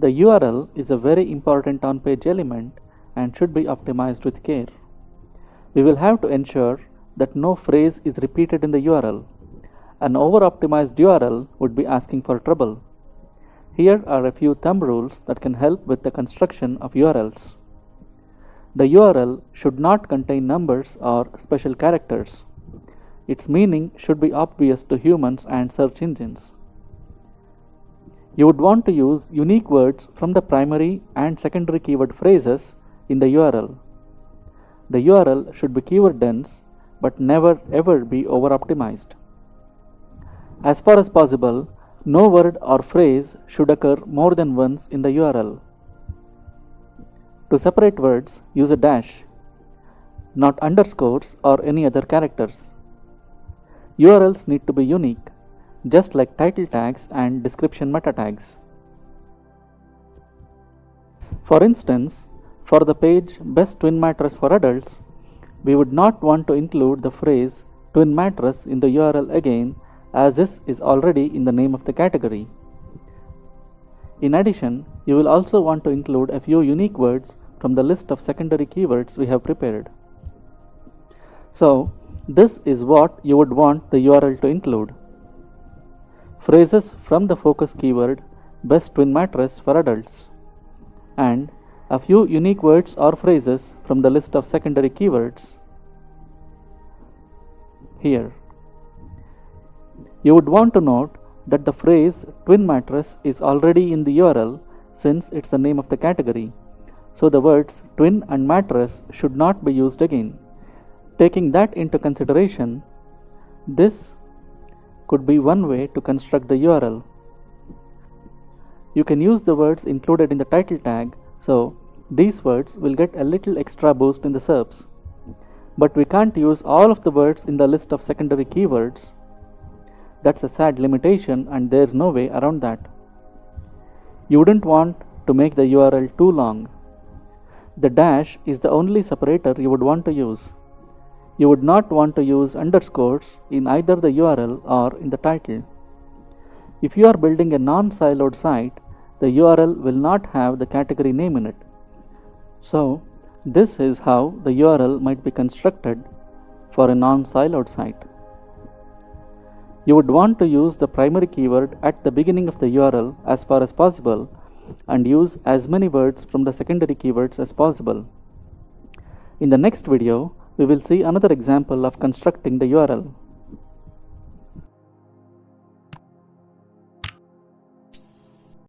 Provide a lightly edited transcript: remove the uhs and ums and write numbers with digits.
The URL is a very important on-page element and should be optimized with care. We will have to ensure that no phrase is repeated in the URL. An over-optimized URL would be asking for trouble. Here are a few thumb rules that can help with the construction of URLs. The URL should not contain numbers or special characters. Its meaning should be obvious to humans and search engines. You would want to use unique words from the primary and secondary keyword phrases in the URL. The URL should be keyword dense but never ever be over-optimized. As far as possible, no word or phrase should occur more than once in the URL. To separate words, use a dash, not underscores or any other characters. URLs need to be unique, just like title tags and description meta tags. For instance, for the page Best Twin Mattress for Adults, we would not want to include the phrase twin mattress in the URL again, as this is already in the name of the category. In addition, you will also want to include a few unique words from the list of secondary keywords we have prepared. So, this is what you would want the URL to include: phrases from the focus keyword Best Twin Mattress for Adults, and a few unique words or phrases from the list of secondary keywords here. You would want to note that the phrase twin mattress is already in the URL since it's the name of the category, so the words twin and mattress should not be used again. Taking that into consideration, this could be one way to construct the URL. You can use the words included in the title tag, so these words will get a little extra boost in the SERPs. But we can't use all of the words in the list of secondary keywords. That's a sad limitation and there's no way around that. You wouldn't want to make the URL too long. The dash is the only separator you would want to use. You would not want to use underscores in either the URL or in the title. If you are building a non-siloed site, the URL will not have the category name in it. So, this is how the URL might be constructed for a non-siloed site. You would want to use the primary keyword at the beginning of the URL as far as possible and use as many words from the secondary keywords as possible. In the next video, we will see another example of constructing the URL.